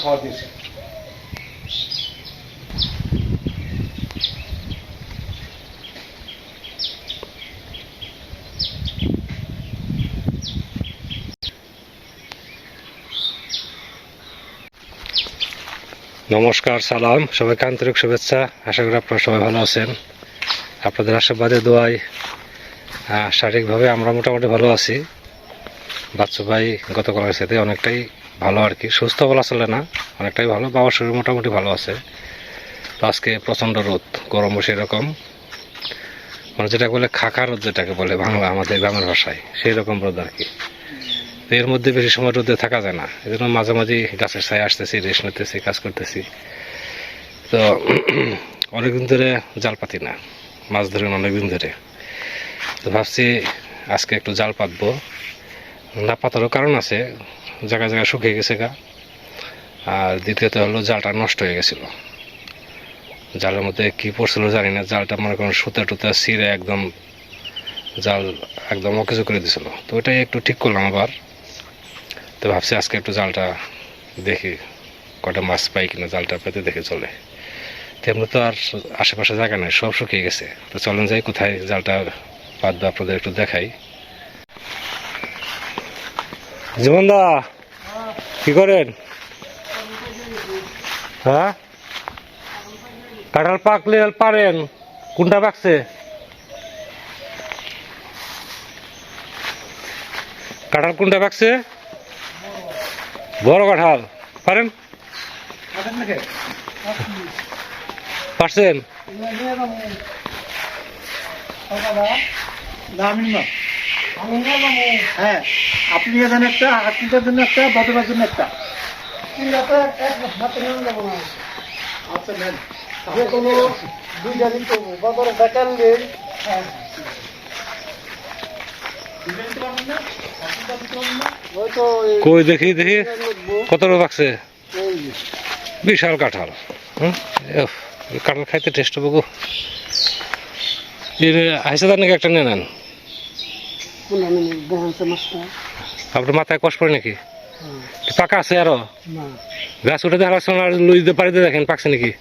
খাওয়া দিয়েছে। নমস্কার, সালাম, সবাইকে আন্তরিক শুভেচ্ছা। আশা করি আপনারা সবাই ভালো আছেন। আপনাদের আশীর্বাদে দোয়ায় শারীরিকভাবে আমরা মোটামুটি ভালো আছি। বাচ্চু ভাই গতকালের সাথে অনেকটাই ভালো আর কি, সুস্থ বলা চলে না, অনেকটাই ভালো। বাবার শরীর মোটামুটি ভালো আছে। তো আজকে প্রচণ্ড রোদ, গরমও সেরকম, মানে যেটা বলে খাখা রোদ, যেটাকে বলে বাংলা আমাদের গ্রামের ভাষায়, সেই রকম রোদ আর কি। তো এর মধ্যে বেশি সময় রোদে থাকা যায় না, এই জন্য মাঝে মাঝে গাছের ছায় আসতেছি, রেস্ট নিতেছি, কাজ করতেছি। তো অনেকদিন ধরে জাল পাতি না, মাছ ধরেন অনেকদিন ধরে। তো ভাবছি আজকে একটু জাল পাতবো। না পাতারও কারণ আছে, জায়গায় জায়গায় শুকিয়ে গেছে গা। আর দ্বিতীয়ত হলো জালটা নষ্ট হয়ে গেছিলো। জালের মধ্যে কী পড়ছিল জানি না, জালটা মনে করেন সুতা টুতা ছিঁড়ে একদম জাল একদম অকেজো করে দিছিল। তো ওইটাই একটু ঠিক করলাম আবার। তো ভাবছি আজকে একটু জালটা দেখি কটা মাছ পাই কিনা, জালটা পেতে দেখে চলে। তেমনি তো আর আশেপাশে জায়গা নেই, সব শুকিয়ে গেছে। তো চলেন যাই, কোথায় জালটা পাতবে আপনাদের একটু দেখাই। জীবনদা, কি করেন? হ্যাঁ, কাঁঠাল পাকলে পারেন? কোনটা পাকছে? কাঁঠাল কোনটা পাকছে? বড় কাঁঠাল পারেন? পারছেন? হ্যাঁ, আপনি এখানে একটা, আটটার জন্য একটা, বদলার জন্য একটা। আচ্ছা নেন, যে কোনো দুইটা দিন করবো, বদল বেকার নেই। কই দেখি দেখি কত বড় পাকছে? বিশাল কাঁঠাল। কাঁঠাল খাইতে টেস্ট হবে গো। হাইসাদার নাকি একটা নিয়ে নেন। আপনার মাথায় কষ্ট পড়ে নাকি? পাকা আছে আরো? গাছ উঠে দেখা যাচ্ছে না, লুই দিয়ে পাড়িতে দেখেন পাকছে নাকি।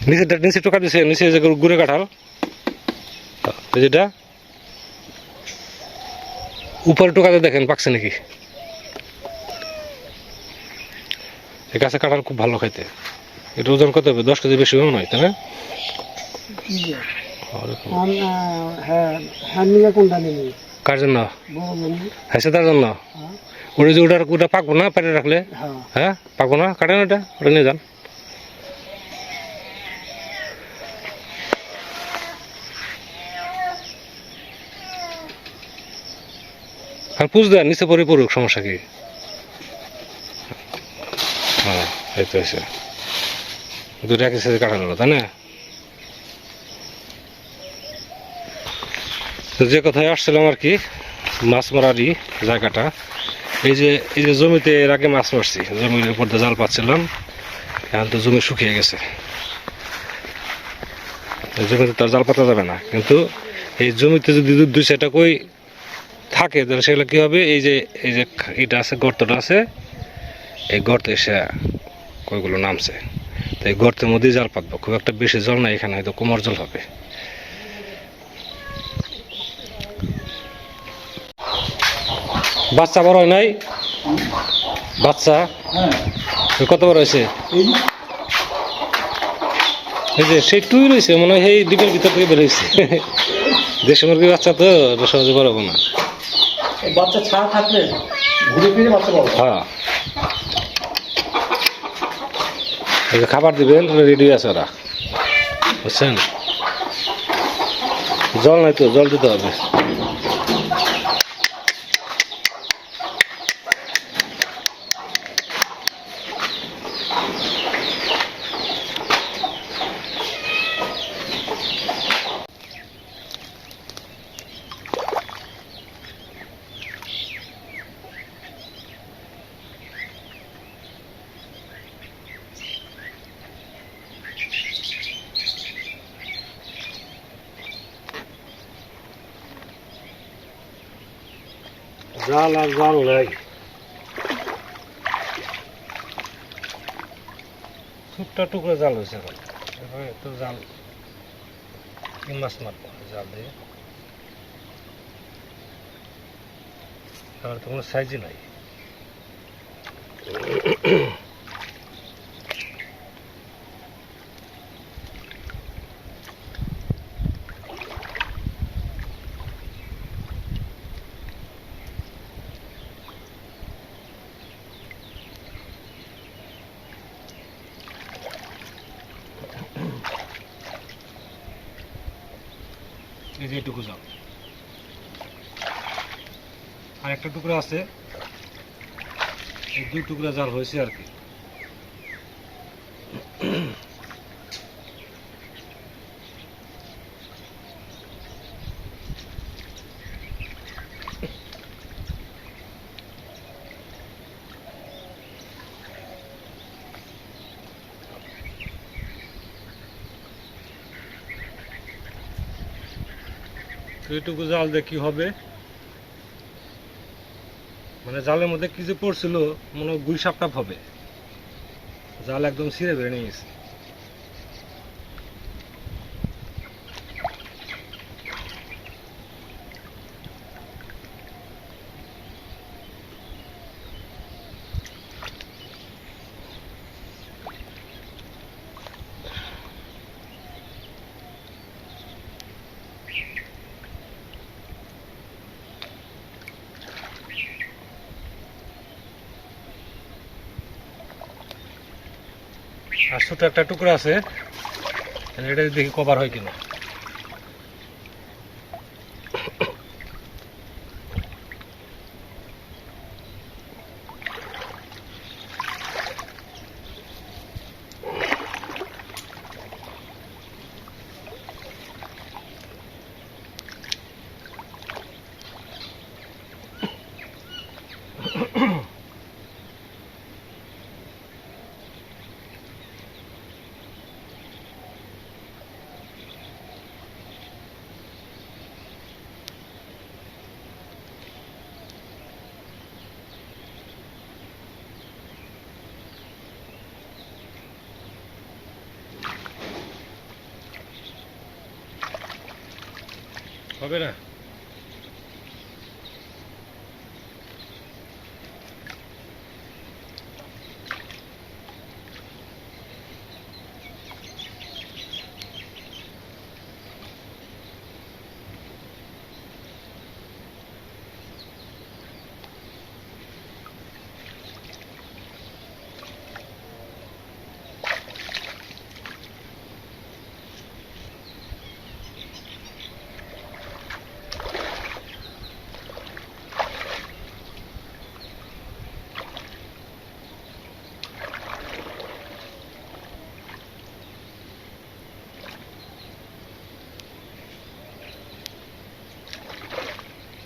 নিচে টোকা দিছে, নিচে যে গুড়ে কাঁঠাল যেটা, উপরে টোকাতে দেখেন পাকছে নাকি। এই গাছে কাঁঠাল খুব ভালো খাইতে। এটা ওজন কত হবে? 10 কেজি বেশি হবে নয়, তাই না? কার জন্য? হ্যাঁ, তার জন্য। ওটা যে ওটা পাকবো না পেটে রাখলে? হ্যাঁ, পাকবো না, কাটেন ওটা, ওটা নিয়ে যান। আর পুষ দেন, নিচে পরে পড়ুক, সমস্যা কি? হ্যাঁ, এই তো এসে দুটো একই সাথে কাটানো হলো, তাই না? যে কথায় আসছিলাম আর কি, মাছ মারারই জায়গাটা, এই যে জমিতে এর আগে মাছ মারছি, জমির উপর দিয়ে জাল পাচ্ছিলাম। এখন তো জমি শুকিয়ে গেছে, জমিতে তার জাল পাতা যাবে না। কিন্তু এই জমিতে যদি 2-4টা কই থাকে, তাহলে সেগুলো কী হবে, এই যে এটা আছে, গর্তটা আছে, এই গর্তে এসে কইগুলো নামছে। তো এই গর্তের মধ্যেই জাল পাতবো। খুব একটা বেশি জল না এখানে, হয়তো কোমর জল হবে। বাচ্চা বড় হয় নাই? বাচ্চা কত বড় হয়েছে? এই যে সেই টুই রয়েছে মনে হয়, এই ডিমের ভিতর থেকে বের হয়েছে। দেশি মুরগির বাচ্চা তো সহজে বড় হবে না। বাচ্চা ছাড়া থাকলে ঘুরে ফিরে বাচ্চা বড়। হ্যাঁ, এই যে খাবার দিবেন, রেডি আছে ওরা, বুঝছেন? জল নাই তো, জল দিতে হবে। জাল আর জাল নাই। ছোট্ট টুকরো জাল হয়েছে এখন এভাবে তো জাল কি মাছ মারবো জাল দিয়ে আমার তো কোনো সাইজই নাই এই যে এটুকু জাল আর একটা টুকরো আছে এই 2 টুকরা জাল হয়েছে আর কি এইটুকু জাল দিয়ে কি হবে মানে জালের মধ্যে কি যে পড়ছিল মনে হয় গুই সাপটাপ হবে জাল একদম ছিঁড়ে বেড়ে নিয়ে গেছে আর ছোট একটা টুকরো আছে এটা দেখি কভার হয় কিনা হবে না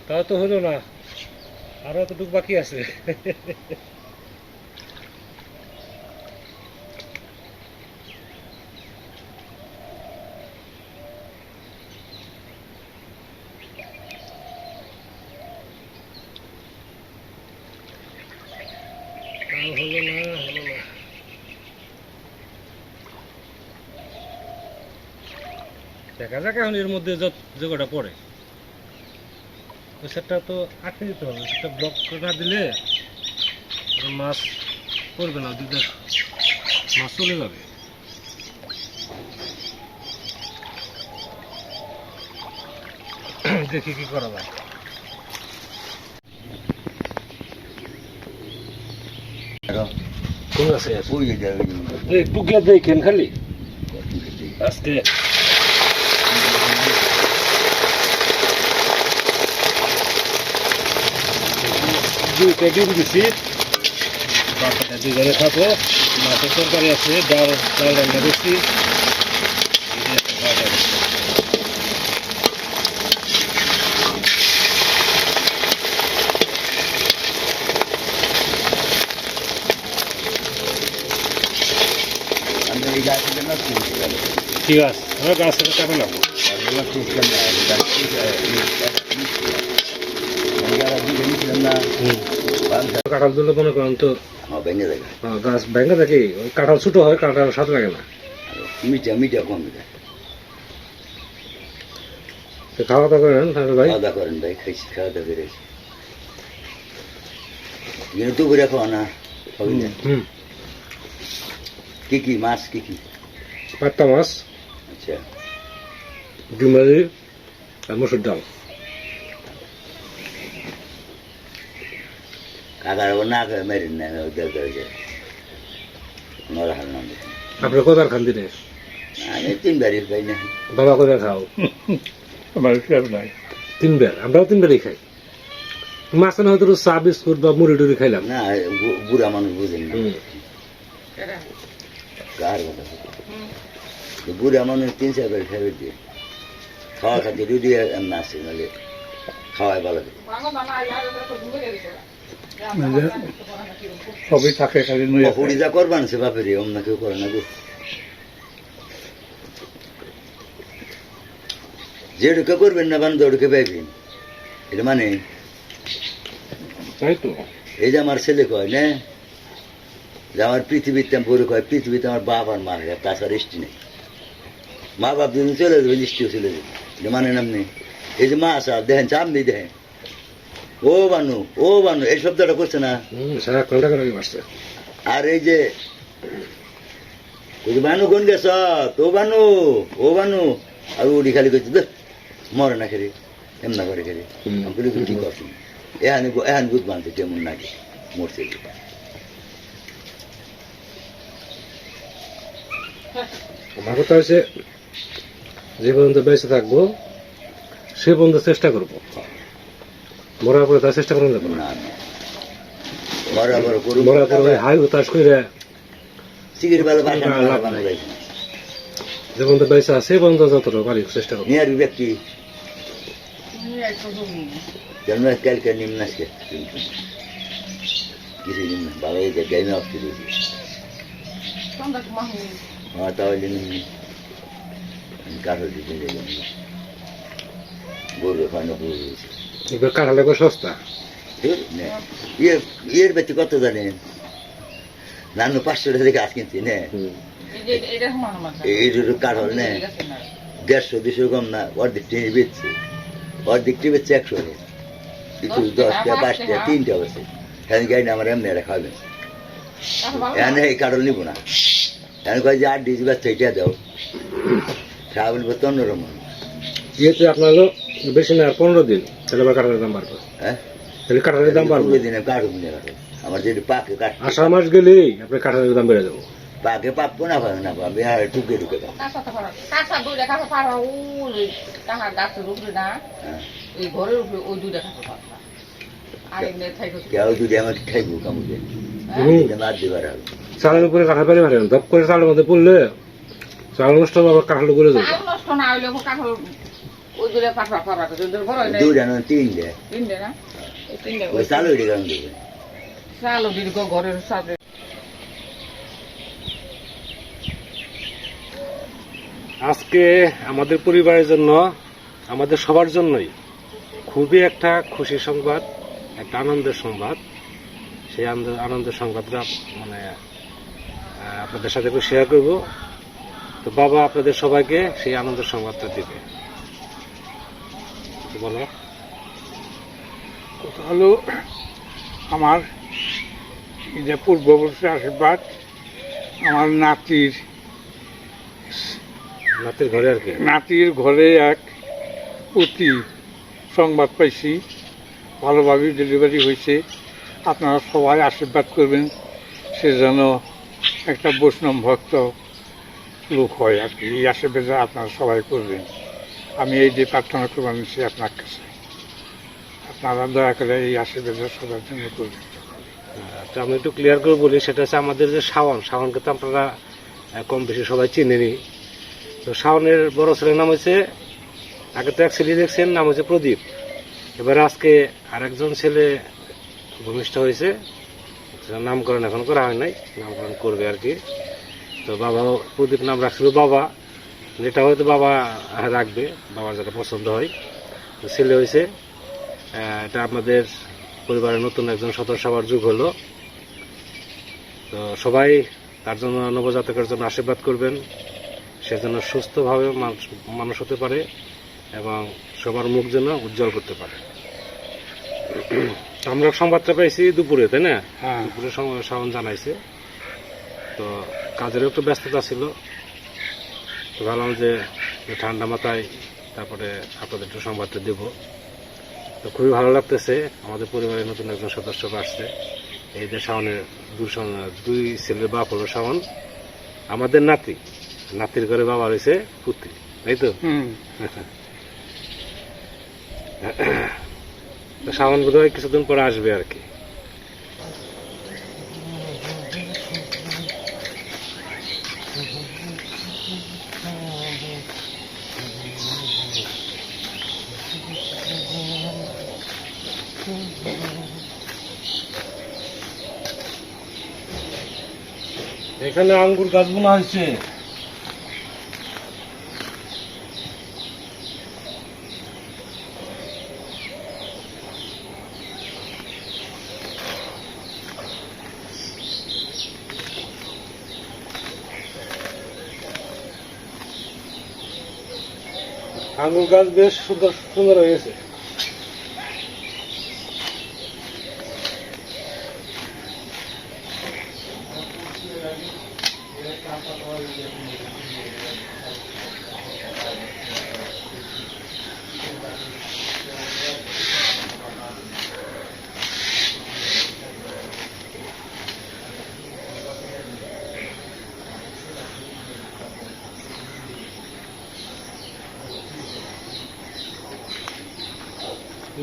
তাও তো হলো না আরো এতটুকু বাকি আছে তাও হলো না দেখা যাক এখন এর মধ্যে যে কটা পড়ে ওই সেটটা তো আটকে দিতে হবে সেটা ব্লক না দিলে মাছ পড়বে না দিতে মাছ চলে যাবে দেখি কি করা যায় কোন আছে একটু গিয়ে দেখেন খালি আজকে দুইটা ডিম দিছি বাচ্চাটা দুজনে খাবো মাছের তরকারি আছে ডাল রান্না করছি ঠিক আছে আমার গাছ থেকে কাটে না কাঁঠাল তুলে মনে করেন তো হ্যাঁ ভেঙে যায় গাছ ভেঙে দেখি ওই কাঁঠাল ছোট হয়, কাঁঠাল স্বাদ লাগে না। মিঠা মিঠা কম যায়। তো খাওয়া দাওয়া করেন তাহলে ভাই? খাওয়া দাওয়া করেন ভাই, খাইছি, খাওয়া দাওয়া করেছি। কিন্তু দুপুরে খাওয়া না হবে না। কি কি মাছ, কি কি? পাত্তা মাছ, আচ্ছা, ডিমারি আর মসুর ডাল। কাকার আবার না খায় মেরেন না, দেড় করে যায় নরা হাল নাম। আপনার কোথার খান দিনে? আমি 3 বারই খাই না। বাবা কোথায় খাও? আমার খেয়াল নাই। 3 বার, আমরাও 3 বারই খাই। মাঝখানে হয়তো চা বিস্কুট বা মুড়ি টুড়ি খাইলাম। না বুড়া মানুষ বুঝেন না কার কথা। বুড়া মানুষ 3-4 বার খাবে দিয়ে খাওয়া খাতে রুটি এমন আসে, নাহলে খাওয়াই ভালো। সবই থাকে খালি নইয়া পুরি যা করবান সে বাপের অন্য কেউ করে না গো। যেটুকু করবেন না বান্ধব ওটুকু পাইবেন, এটা মানে। তাই তো। এই যে আমার ছেলে কয় না যে আমার পৃথিবীতে পরে কয়, পৃথিবীতে আমার বাপ আর মা, তাছাড়া ইষ্টি নেই। মা বাপ যদি চলে যাবে, ইষ্টিও চলে যাবে, এটা মানে নামনি। এই যে মা আসা দেখেন, চামনি দেখেন, ও বানু, ও বানু, এই শব্দটা করছে না। সারা ঘন্টা করে আসছে। আর এই যে বানু কোন গেছ, তো বানু, ও বানু, আর উড়ি খালি করছে দেখ মরে না খেলে এমনা করে খেলে। আমি কি করছি এখন বুঝ বানছে কেমন নাকি মরছে। আমার কথা হচ্ছে যে পর্যন্ত বেঁচে থাকবো সে পর্যন্ত চেষ্টা করবো, মরার পরে তার চেষ্টা করা যাবে না। বরাবর করুন, মরার পরে হাই হতাশ করে সিগারেট বেলা লাভ নাই। যে পর্যন্ত বেঁচে আছে সে পর্যন্ত যতটা পারি চেষ্টা করবো। নিয়ার ব্যক্তি কেন কালকে নিম্ন আসছে কিছু নিম্ন ভালো হয়েছে, গেমে অফ করে দিয়েছি। হ্যাঁ তাহলে নিম্ন কাঠল দিতে যাবেন, গরু খাওয়ানো পুরো হয়েছে। এবার কাঁঠাল একবার সস্তা। ইয়ের ব্যক্তি কত জানেন? নানু 500 টাকা গাছ কিনছি না, এই কাঠল নে 150-200 কম না, অর্ধেক টেনে বেচছে, অর্ধেক টেনে বেচছে 100 কিছু 10টা 5টা 3টা বেছে। হ্যাঁ গাই না আমার এমনি এটা খাবেন, এখানে এই কাঠল নিব না। এখন কয় যে 8 ডিজি বাচ্চা এটা দাও, খাওয়া বলবো তো অন্যরকম। ইয়েতে আপনার হলো বেশি না, আর 15 দিন, তাহলে আবার কাঁঠালের দাম বাড়বে। হ্যাঁ তাহলে কাঁঠালের দাম বাড়বে। দিনে কাঠুক নিয়ে কাঠল আমার যেটা পাকে কাঠ, আষাঢ় মাস গেলেই আপনার কাঁঠালের দাম বেড়ে যাবো। পাকে পাকবো না পাবে না পাবে, আর টুকে টুকে পাবো। কেউ যদি আমাকে খাইবো কামুকে মার দিবার হবে। চালের উপরে কাঁঠাল পেরে মারেন, ধপ করে চালের মধ্যে পড়লে চাল নষ্ট হবে, আবার কাঁঠাল করে যাবে। দুইটা নয় 3টে, ওই চালু এটি কারণ দেবে। আজকে আমাদের পরিবারের জন্য, আমাদের সবার জন্যই খুবই একটা খুশির সংবাদ, একটা আনন্দের সংবাদ। সেই আনন্দের সংবাদটা মানে আপনাদের সাথে একটু শেয়ার করব। তো বাবা আপনাদের সবাইকে সেই আনন্দের সংবাদটা দিবে, বলো। কথা হলো আমার যে পূর্ববর্তী আশীর্বাদ, আমার নাতির ঘরে আর কি, নাতির ঘরে এক অতি সংবাদ পাইছি, ভালোভাবে ডেলিভারি হয়েছে। আপনারা সবাই আশীর্বাদ করবেন সে যেন একটা বৈষ্ণব ভক্ত লোক হয় আর কি। এই আশীর্বাদ আপনারা সবাই করবেন, আমি এই যে প্রার্থনা করবেন সে আপনার কাছে। আপনারা দয়া করে এই আশীর্বাদ সবার জন্য করবেন। তো আমি একটু ক্লিয়ার করে বলি, সেটা হচ্ছে আমাদের যে শাওনকে তো আপনারা কম বেশি সবাই চিনেনি। তো শাওনের বড় ছেলের নাম হচ্ছে, আগে তো এক ছেলে দেখছেন, নাম হচ্ছে প্রদীপ। এবার আজকে আরেকজন ছেলে ভূমিষ্ঠ হয়েছে, নামকরণ এখন করা হয় নাই, নামকরণ করবে আর কি। তো বাবা প্রদীপ নাম রাখছিল বাবা, যেটা হয়তো বাবা রাখবে, বাবার যেটা পছন্দ হয়। তো ছেলে হয়েছে, এটা আমাদের পরিবারের নতুন একজন সদস্য হওয়ার যুগ হলো। তো সবাই তার জন্য, নবজাতকের জন্য আশীর্বাদ করবেন, সে যেন সুস্থভাবে মানুষ হতে পারে এবং সবার মুখ যেন উজ্জ্বল করতে পারে। আমরা সংবাদটা পাইছি দুপুরে, তাই না? হ্যাঁ। দুপুরে শাওন জানাইছে, তো কাজেরও একটু ব্যস্ততা ছিল, তো ভাবলাম যে ঠান্ডা মাথায় তারপরে আপনাদের একটু সংবাদটা দেব। তো খুবই ভালো লাগতেছে, আমাদের পরিবারের নতুন একজন সদস্য আসছে। এই যে শাওনের দুই ছেলের বাপ হলো শাওন, আমাদের নাতির ঘরে বাবা রয়েছে পুত্রী, তাই তো? তো শাওন বোধ হয় কিছুদিন পরে আসবে আর কি। এখানে আঙ্গুর গাছ বোনা হয়েছে। আঙ্গুর গাছ বেশ সুন্দর সুন্দর হয়েছে।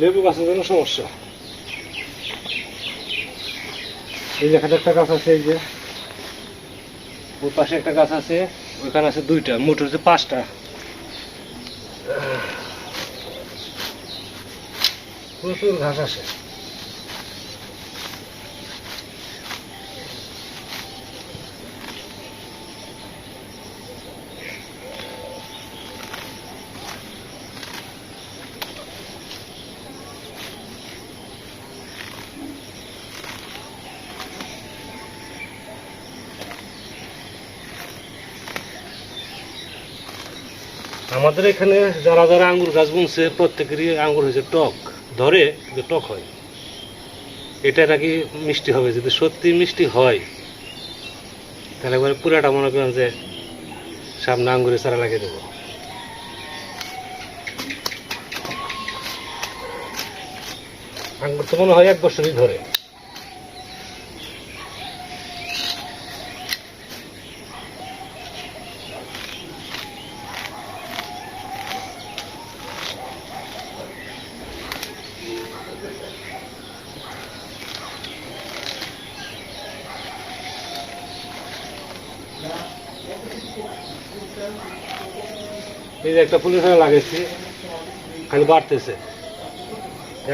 লেবু গাছের জন্য সমস্যা। এই যে এখানে একটা গাছ আছে, এই যে ওই পাশে একটা গাছ আছে, ওইখানে আছে দুইটা, মোট হচ্ছে 5টা। প্রচুর ঘাস আসে। আমাদের এখানে যারা যারা আঙ্গুর গাছ বুনছে প্রত্যেকেরই আঙ্গুর হয়েছে টক, ধরে কিন্তু টক হয়। এটা নাকি মিষ্টি হবে, যদি সত্যি মিষ্টি হয় তাহলে একবারে পুরাটা মনে করেন যে সামনে আঙ্গুরের চারা লাগিয়ে দেবো। আঙ্গুর তো মনে হয় 1 বছরই ধরে। এই যে একটা ফুলের চারা লাগাইছি, খালি বাড়তেছে।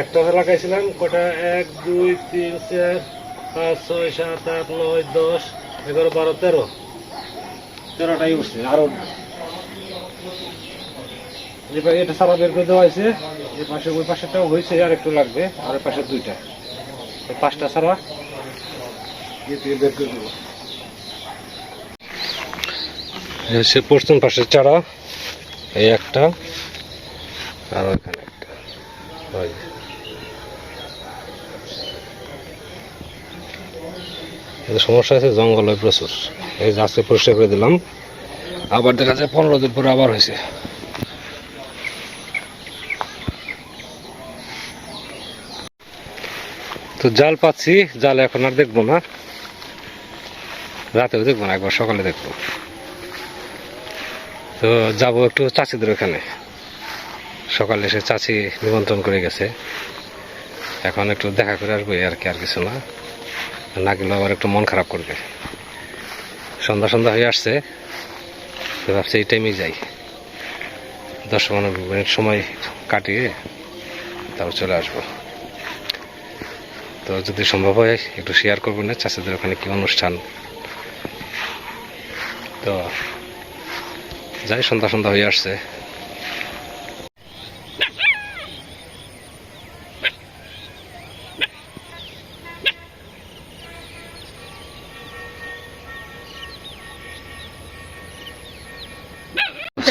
একটা লাগাইছিলাম কটা, 1 2 3 4 5 6 7 8 9 10 11 12 13, 13টাই উঠছে। আরো এটা সারা বের করে দেওয়া হয়েছে, এই পাশে ওই পাশেটাও হয়েছে, আর একটু লাগবে, আর পাশে 2টা, 5টা সারা বের করে দেবো। সে পশ্চিম পাশের চারা, এই একটা, আর ওইখানে একটা। সমস্যা আছে, জঙ্গল হয় প্রচুর। এই যে আজকে পরিষ্কার করে দিলাম, আবার দেখা যায় 15 দিন পরে আবার হয়েছে। তো জাল পাচ্ছি, জাল এখন আর দেখবো না, রাতেও দেখবো না, একবার সকালে দেখবো। তো যাবো একটু চাচিদের ওখানে, সকালে এসে চাচি নিমন্ত্রণ করে গেছে, এখন একটু দেখা করে আসবো আর কি, আর কিছু না। না গেলে আবার একটু মন খারাপ করবে। সন্ধ্যা হয়ে আসছে, তো ভাবছি এই টাইমেই যাই, 10-15 মিনিট সময় কাটিয়ে তারপর চলে আসবো। তো যদি সম্ভব হয় একটু শেয়ার করবেন না চাচিদের ওখানে কি অনুষ্ঠান। তো যাই, সন্ধ্যা হয়ে আসছে।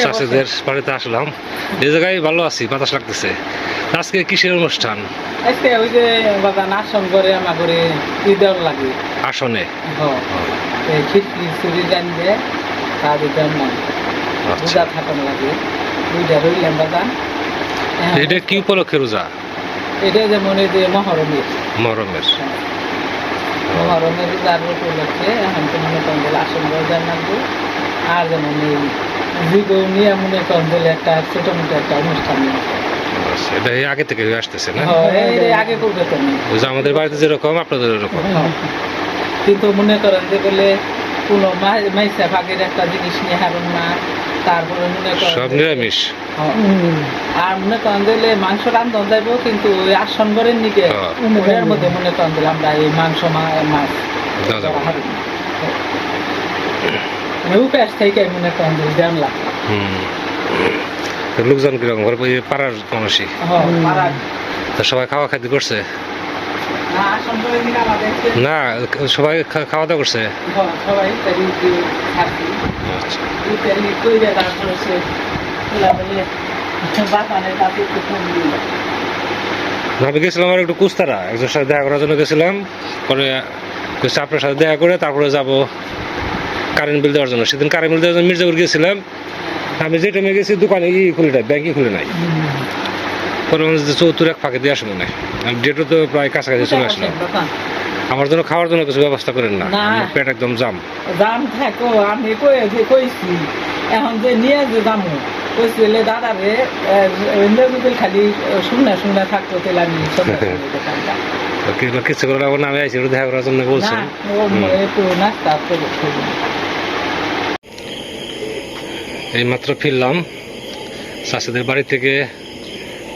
চাষিদের বাড়িতে আসলাম, এই জায়গায় ভালো আছি, বাতাস লাগতেছে। আজকে কিসের অনুষ্ঠান? আজকে ওই যে বাবা নাশন করে আমার করে ঈদের লাগে আসনে? খিটকি চুরি জানবে তার ঈদের নাই আচ্ছা, রোজা থাকানো লাগে ওইটা রইলাম বাদান। এটা কি উপলক্ষে রোজা? এটা যেমন এই যে মহরমের মহরমের? মহরমের রোজার উপলক্ষে এখন তো মনে করেন যে আসন রোজা লাগবে। আর যেমন এই জীবন নিয়ে মনে করেন যে একটা ছোট মোটো একটা অনুষ্ঠান আচ্ছা, এটা এই আগে থেকে হয়ে আসতেছে না? আগে করবে তো নেই। ওই যে আমাদের বাড়িতে যেরকম আপনাদের এরকম? কিন্তু মনে করেন যে বলে কোনো মাইসা ভাগের একটা জিনিস নিয়ে হারুন না, তারপরে মনে করেন সব নিরামিষ? আর মনে করেন দিলে মাংস রান্ধন যাইব, কিন্তু ওই আসন ঘরের নিকে ওটার মধ্যে মনে করেন দিলে আমরা এই মাংস মাছ দাও দাও। হারুন উপাস থেকে মনে করেন দিলে দেন লাগে। লোকজন কিরকম ঘরে পাড়ার মানুষই? পাড়ার তো সবাই খাওয়া খাদ্য করছে? না আসন ঘরের নিকে আমাদের না, সবাই খাওয়া দাওয়া করছে? সবাই ইত্যাদি থাকি আচ্ছা, ইত্যাদি কইরে তারপরে সে খোলামেলে বাতানের কাছে একটু ফোন দিল। আমি গেছিলাম আর একটু কুস্তারা, একজনের সাথে দেখা করার জন্য গেছিলাম। পরে কইছে আপনার সাথে দেখা করে তারপরে যাব কারেন্ট বিল দেওয়ার জন্য। সেদিন কারেন্ট বিল দেওয়ার জন্য মির্জাপুর গেছিলাম। আমি যে টাইমে গেছি দোকানে খুলে নাই, ব্যাংকে খুলে নাই। পরে মনে হচ্ছে 74 এক ফাঁকে দিয়ে আসবো না, আমি ডেটও তো প্রায় কাছাকাছি চলে আসলাম। আমার জন্য খাওয়ার জন্য কিছু ব্যবস্থা করেন না, না। আমার পেট একদম জাম। দাম থাকো আমি কইছি এখন যে নিয়ে যে দামো কইছিলে দাদা রে ইন্দ্রবিল খালি শুনে শুনে থাকতো তাহলে আমি কিছু করে না, আমি আইসি দেখা করার জন্য বলছেন। একটু নাস্তা করে এই মাত্র ফিরলাম চাষিদের বাড়ি থেকে।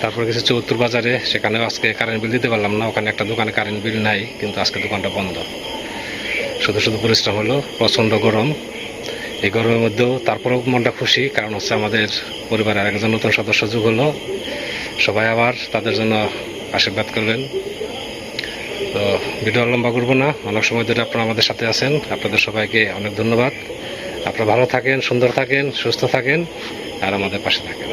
তারপর গেছে 74 বাজারে, সেখানেও আজকে কারেন্ট বিল দিতে পারলাম না। ওখানে একটা দোকানে কারেন্ট বিল নাই, কিন্তু আজকে দোকানটা বন্ধ। শুধু শুধু পরিশ্রম হলো, প্রচণ্ড গরম। এই গরমের মধ্যেও তারপরেও মনটা খুশি, কারণ হচ্ছে আমাদের পরিবারের আরেকজন নতুন সদস্য যোগ হলো। সবাই আবার তাদের জন্য আশীর্বাদ করবেন। তো ভিডিও লম্বা করবো না, অনেক সময় ধরে আপনারা আমাদের সাথে আছেন। আপনাদের সবাইকে অনেক ধন্যবাদ। আপনারা ভালো থাকেন, সুন্দর থাকেন, সুস্থ থাকেন, আর আমাদের পাশে থাকেন।